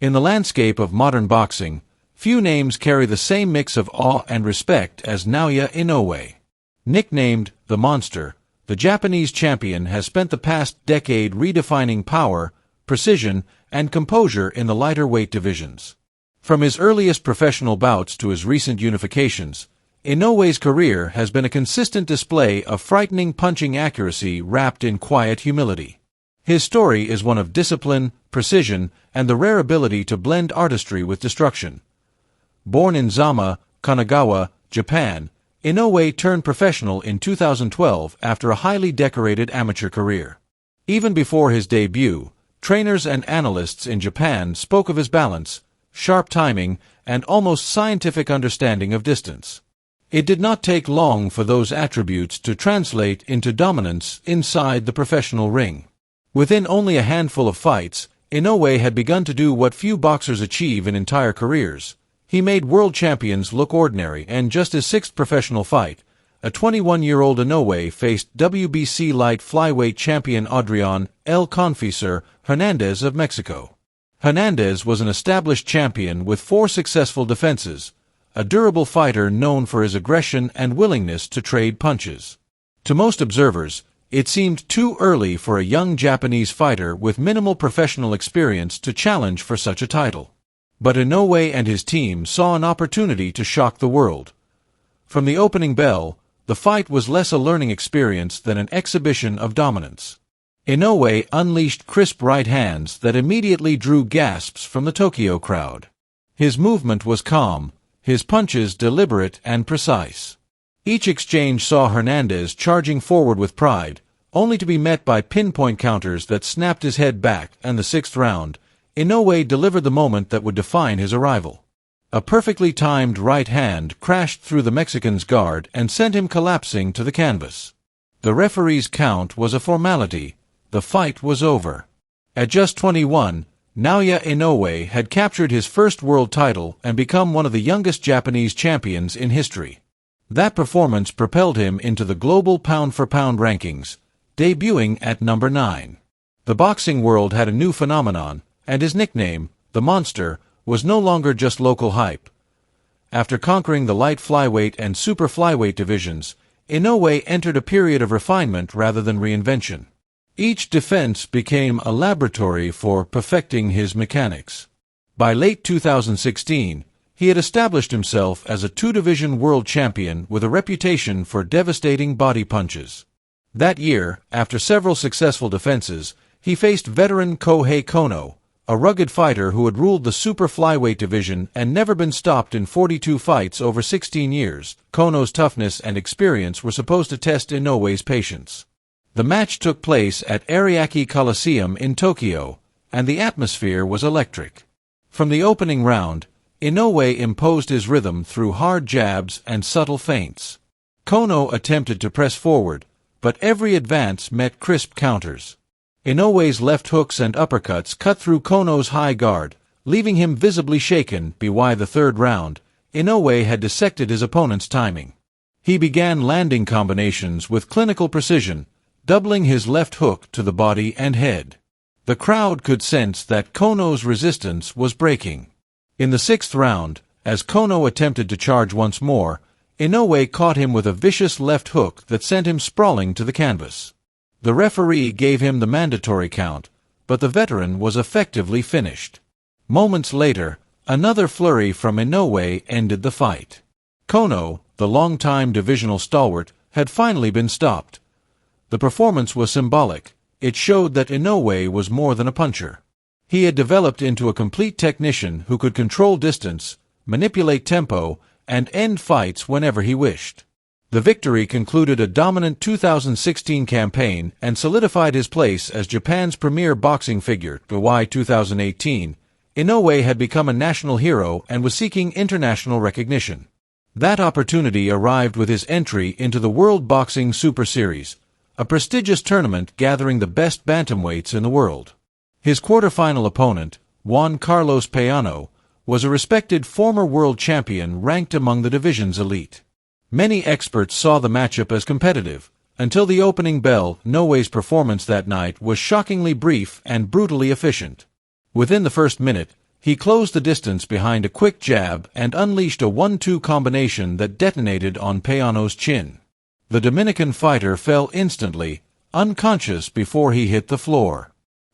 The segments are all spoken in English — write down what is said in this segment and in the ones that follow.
In the landscape of modern boxing, few names carry the same mix of awe and respect as Naoya Inoue. Nicknamed the Monster, the Japanese champion has spent the past decade redefining power, precision, and composure in the lighter weight divisions. From his earliest professional bouts to his recent unifications, Inoue's career has been a consistent display of frightening punching accuracy wrapped in quiet humility. His story is one of discipline, precision, and the rare ability to blend artistry with destruction. Born in Zama, Kanagawa, Japan, Inoue turned professional in 2012 after a highly decorated amateur career. Even before his debut, trainers and analysts in Japan spoke of his balance, sharp timing, and almost scientific understanding of distance. It did not take long for those attributes to translate into dominance inside the professional ring. Within only a handful of fights, Inoue had begun to do what few boxers achieve in entire careers. He made world champions look ordinary, and just his sixth professional fight, a 21-year-old Inoue faced WBC light flyweight champion Adrian El Conficer Hernandez of Mexico. Hernandez was an established champion with 4 successful defenses, a durable fighter known for his aggression and willingness to trade punches. To most observers, it seemed too early for a young Japanese fighter with minimal professional experience to challenge for such a title. But Inoue and his team saw an opportunity to shock the world. From the opening bell, the fight was less a learning experience than an exhibition of dominance. Inoue unleashed crisp right hands that immediately drew gasps from the Tokyo crowd. His movement was calm, his punches deliberate and precise. Each exchange saw Hernandez charging forward with pride, only to be met by pinpoint counters that snapped his head back, and the sixth round, Inoue delivered the moment that would define his arrival. A perfectly timed right hand crashed through the Mexican's guard and sent him collapsing to the canvas. The referee's count was a formality. The fight was over. At just 21, Naoya Inoue had captured his first world title and become one of the youngest Japanese champions in history. That performance propelled him into the global pound-for-pound rankings, debuting at number 9. The boxing world had a new phenomenon, and his nickname, the Monster, was no longer just local hype. After conquering the light flyweight and super flyweight divisions, Inoue entered a period of refinement rather than reinvention. Each defense became a laboratory for perfecting his mechanics. By late 2016, he had established himself as a 2-division world champion with a reputation for devastating body punches. That year, after several successful defenses, he faced veteran Kōhei Kono, a rugged fighter who had ruled the super flyweight division and never been stopped in 42 fights over 16 years. Kono's toughness and experience were supposed to test Inoue's patience. The match took place at Ariake Coliseum in Tokyo, and the atmosphere was electric. From the opening round, Inoue imposed his rhythm through hard jabs and subtle feints. Kono attempted to press forward, but every advance met crisp counters. Inoue's left hooks and uppercuts cut through Kono's high guard, leaving him visibly shaken. By the third round, Inoue had dissected his opponent's timing. He began landing combinations with clinical precision, doubling his left hook to the body and head. The crowd could sense that Kono's resistance was breaking. In the sixth round, as Kono attempted to charge once more, Inoue caught him with a vicious left hook that sent him sprawling to the canvas. The referee gave him the mandatory count, but the veteran was effectively finished. Moments later, another flurry from Inoue ended the fight. Kono, the longtime divisional stalwart, had finally been stopped. The performance was symbolic. It showed that Inoue was more than a puncher. He had developed into a complete technician who could control distance, manipulate tempo, and end fights whenever he wished. The victory concluded a dominant 2016 campaign and solidified his place as Japan's premier boxing figure. By 2018, Inoue had become a national hero and was seeking international recognition. That opportunity arrived with his entry into the World Boxing Super Series, a prestigious tournament gathering the best bantamweights in the world. His quarterfinal opponent, Juan Carlos Payano, was a respected former world champion ranked among the division's elite. Many experts saw the matchup as competitive, until the opening bell. Inoue's performance that night was shockingly brief and brutally efficient. Within the first minute, He closed the distance behind a quick jab and unleashed a 1-2 combination that detonated on Payano's chin. The Dominican fighter fell instantly, unconscious before he hit the floor.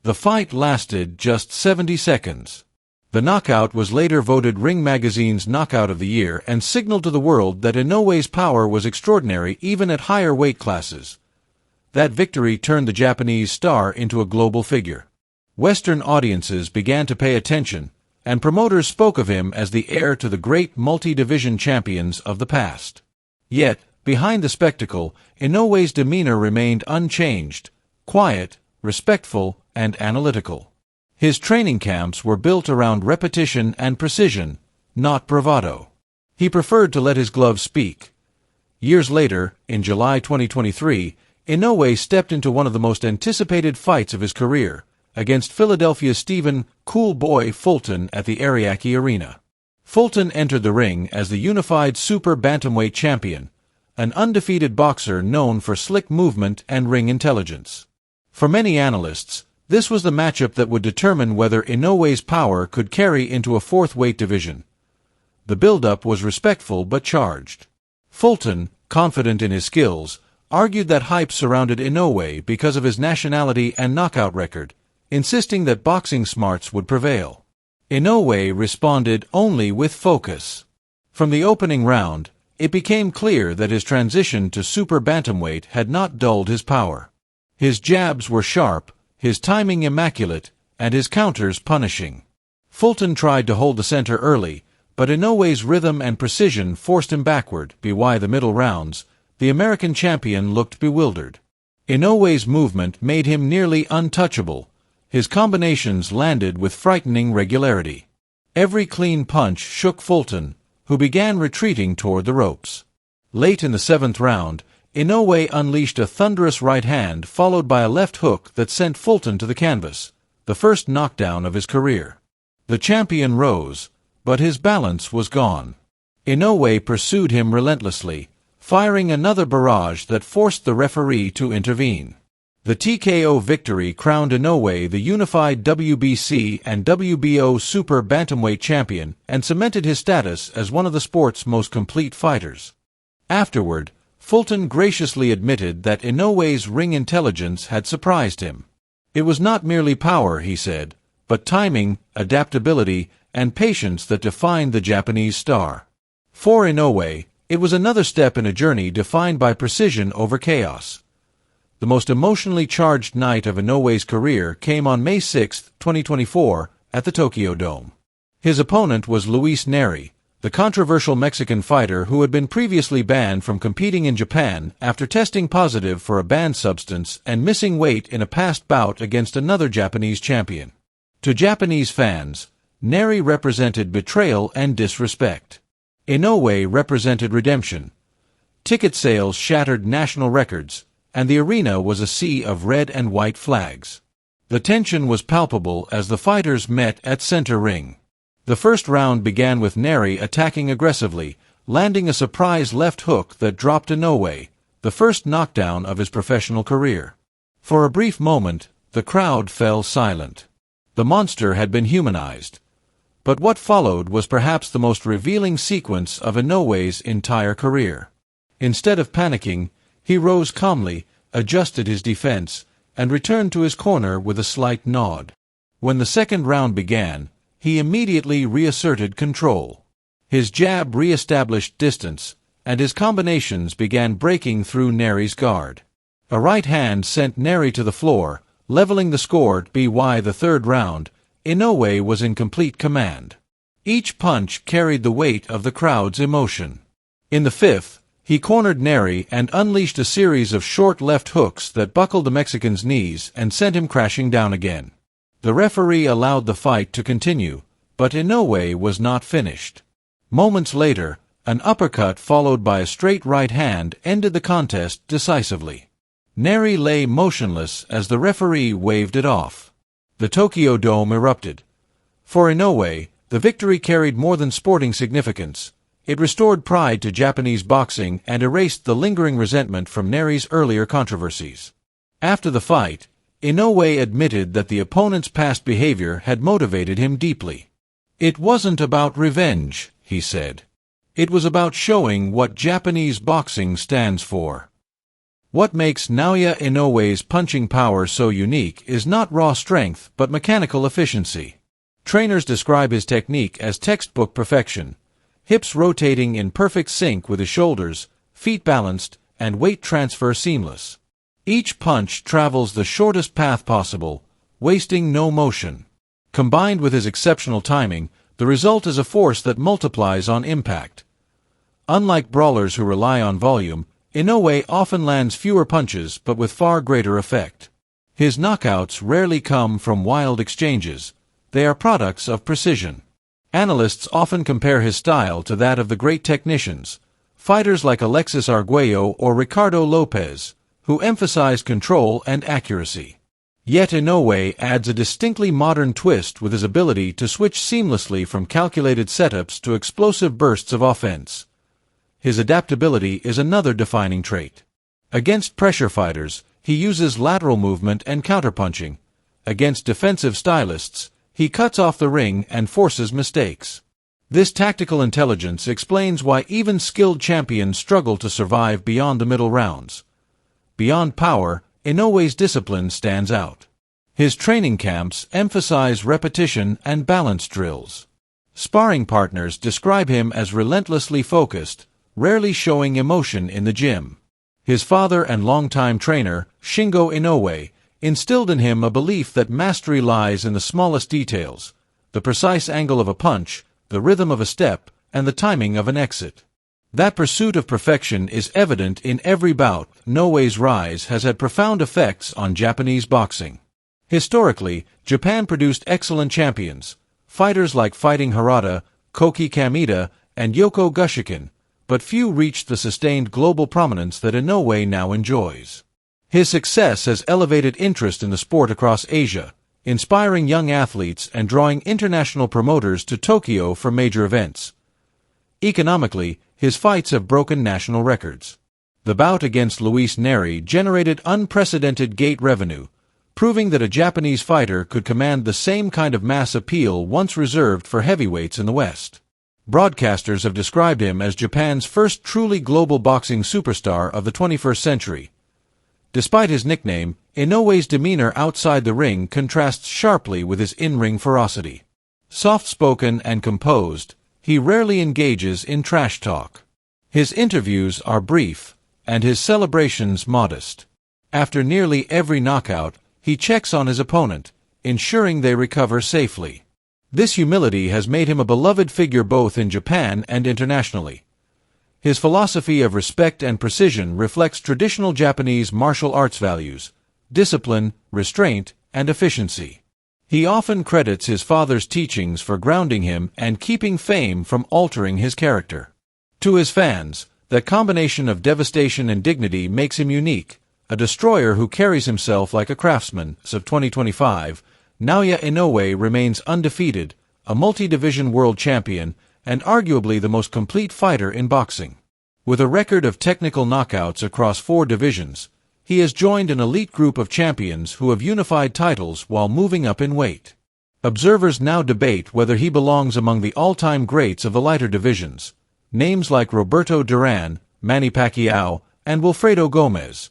The fight lasted just 70 seconds. The knockout was later voted Ring Magazine's Knockout of the Year and signaled to the world that Inoue's power was extraordinary even at higher weight classes. That victory turned the Japanese star into a global figure. Western audiences began to pay attention, and promoters spoke of him as the heir to the great multi-division champions of the past. Yet, behind the spectacle, Inoue's demeanor remained unchanged, quiet, respectful, and analytical. His training camps were built around repetition and precision, not bravado. He preferred to let his gloves speak. Years later, in July 2023, Inoue stepped into one of the most anticipated fights of his career, against Philadelphia's Stephen "Cool Boy" Fulton at the Ariake Arena. Fulton entered the ring as the unified super bantamweight champion, an undefeated boxer known for slick movement and ring intelligence. For many analysts, this was the matchup that would determine whether Inoue's power could carry into a fourth weight division. The build-up was respectful but charged. Fulton, confident in his skills, argued that hype surrounded Inoue because of his nationality and knockout record, insisting that boxing smarts would prevail. Inoue responded only with focus. From the opening round, it became clear that his transition to super bantamweight had not dulled his power. His jabs were sharp, his timing immaculate, and his counters punishing. Fulton tried to hold the center early, but Inoue's rhythm and precision forced him backward. By the middle rounds, the American champion looked bewildered. Inoue's movement made him nearly untouchable. His combinations landed with frightening regularity. Every clean punch shook Fulton, who began retreating toward the ropes. Late in the 7th round, Inoue unleashed a thunderous right hand followed by a left hook that sent Fulton to the canvas, the first knockdown of his career. The champion rose, but his balance was gone. Inoue pursued him relentlessly, firing another barrage that forced the referee to intervene. The TKO victory crowned Inoue the unified WBC and WBO super bantamweight champion and cemented his status as one of the sport's most complete fighters. Afterward, Fulton graciously admitted that Inoue's ring intelligence had surprised him. It was not merely power, he said, but timing, adaptability, and patience that defined the Japanese star. For Inoue, it was another step in a journey defined by precision over chaos. The most emotionally charged night of Inoue's career came on May 6, 2024, at the Tokyo Dome. His opponent was Luis Nery, the controversial Mexican fighter who had been previously banned from competing in Japan after testing positive for a banned substance and missing weight in a past bout against another Japanese champion. To Japanese fans, Nery represented betrayal and disrespect. Inoue represented redemption. Ticket sales shattered national records, and the arena was a sea of red and white flags. The tension was palpable as the fighters met at center ring. The first round began with Nery attacking aggressively, landing a surprise left hook that dropped Inoue, the first knockdown of his professional career. For a brief moment, the crowd fell silent. The monster had been humanized. But what followed was perhaps the most revealing sequence of Inoue's entire career. Instead of panicking, he rose calmly, adjusted his defense, and returned to his corner with a slight nod. When the second round began, he immediately reasserted control. His jab re-established distance, and his combinations began breaking through Nery's guard. A right hand sent Nery to the floor, leveling the score. By the third round, Inoue was in complete command. Each punch carried the weight of the crowd's emotion. In the fifth, he cornered Nery and unleashed a series of short left hooks that buckled the Mexican's knees and sent him crashing down again. The referee allowed the fight to continue, but Inoue was not finished. Moments later, an uppercut followed by a straight right hand ended the contest decisively. Nery lay motionless as the referee waved it off. The Tokyo Dome erupted. For Inoue, the victory carried more than sporting significance. It restored pride to Japanese boxing and erased the lingering resentment from Nery's earlier controversies. After the fight, Inoue admitted that the opponent's past behavior had motivated him deeply. "It wasn't about revenge," he said. "It was about showing what Japanese boxing stands for." What makes Naoya Inoue's punching power so unique is not raw strength but mechanical efficiency. Trainers describe his technique as textbook perfection, hips rotating in perfect sync with his shoulders, feet balanced, and weight transfer seamless. Each punch travels the shortest path possible, wasting no motion. Combined with his exceptional timing, the result is a force that multiplies on impact. Unlike brawlers who rely on volume, Inoue often lands fewer punches but with far greater effect. His knockouts rarely come from wild exchanges. They are products of precision. Analysts often compare his style to that of the great technicians, fighters like Alexis Arguello or Ricardo Lopez, who emphasized control and accuracy. Yet Inoue adds a distinctly modern twist with his ability to switch seamlessly from calculated setups to explosive bursts of offense. His adaptability is another defining trait. Against pressure fighters, he uses lateral movement and counterpunching. Against defensive stylists, he cuts off the ring and forces mistakes. This tactical intelligence explains why even skilled champions struggle to survive beyond the middle rounds. Beyond power, Inoue's discipline stands out. His training camps emphasize repetition and balance drills. Sparring partners describe him as relentlessly focused, rarely showing emotion in the gym. His father and longtime trainer, Shingo Inoue, instilled in him a belief that mastery lies in the smallest details, the precise angle of a punch, the rhythm of a step, and the timing of an exit. That pursuit of perfection is evident in every bout. Inoue's rise has had profound effects on Japanese boxing. Historically, Japan produced excellent champions, fighters like Fighting Harada, Koki Kameda, and Yoko Gushikin, but few reached the sustained global prominence that Inoue now enjoys. His success has elevated interest in the sport across Asia, inspiring young athletes and drawing international promoters to Tokyo for major events. Economically, his fights have broken national records. The bout against Luis Nery generated unprecedented gate revenue, proving that a Japanese fighter could command the same kind of mass appeal once reserved for heavyweights in the West. Broadcasters have described him as Japan's first truly global boxing superstar of the 21st century. Despite his nickname, Inoue's demeanor outside the ring contrasts sharply with his in-ring ferocity. Soft-spoken and composed, he rarely engages in trash talk. His interviews are brief, and his celebrations modest. After nearly every knockout, he checks on his opponent, ensuring they recover safely. This humility has made him a beloved figure both in Japan and internationally. His philosophy of respect and precision reflects traditional Japanese martial arts values: discipline, restraint, and efficiency. He often credits his father's teachings for grounding him and keeping fame from altering his character. To his fans, that combination of devastation and dignity makes him unique, a destroyer who carries himself like a craftsman. As of 2025, Naoya Inoue remains undefeated, a multi-division world champion, and arguably the most complete fighter in boxing. With a record of technical knockouts across 4 divisions, he has joined an elite group of champions who have unified titles while moving up in weight. Observers now debate whether he belongs among the all-time greats of the lighter divisions, names like Roberto Duran, Manny Pacquiao, and Wilfredo Gomez.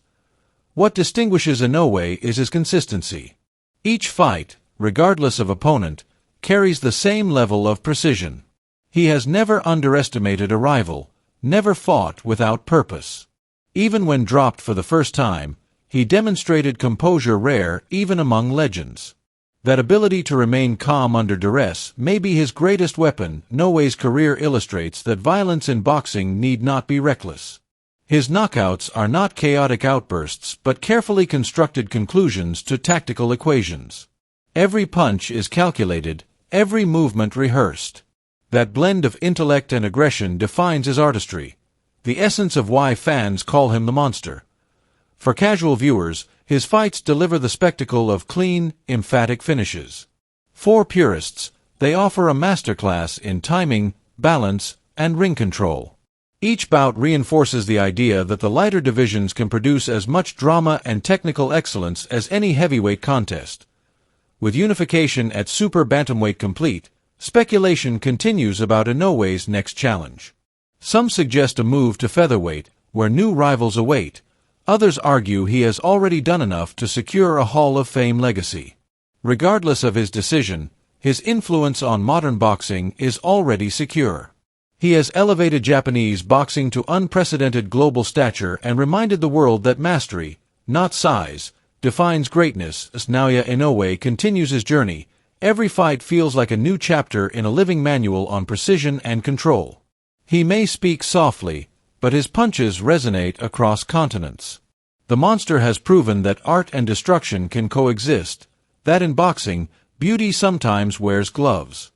What distinguishes Inoue is his consistency. Each fight, regardless of opponent, carries the same level of precision. He has never underestimated a rival, never fought without purpose. Even when dropped for the first time, he demonstrated composure rare even among legends. That ability to remain calm under duress may be his greatest weapon. Inoue's career illustrates that violence in boxing need not be reckless. His knockouts are not chaotic outbursts but carefully constructed conclusions to tactical equations. Every punch is calculated, every movement rehearsed. That blend of intellect and aggression defines his artistry, the essence of why fans call him the monster. For casual viewers, his fights deliver the spectacle of clean, emphatic finishes. For purists, they offer a masterclass in timing, balance, and ring control. Each bout reinforces the idea that the lighter divisions can produce as much drama and technical excellence as any heavyweight contest. With unification at super bantamweight complete, Speculation continues about Inoue's next challenge. Some suggest a move to featherweight, where new rivals await. Others argue he has already done enough to secure a Hall of Fame legacy. Regardless of his decision, his influence on modern boxing is already secure. He has elevated Japanese boxing to unprecedented global stature and reminded the world that mastery, not size, defines greatness. As Naoya Inoue continues his journey, every fight feels like a new chapter in a living manual on precision and control. He may speak softly, but his punches resonate across continents. The monster has proven that art and destruction can coexist, that in boxing, beauty sometimes wears gloves.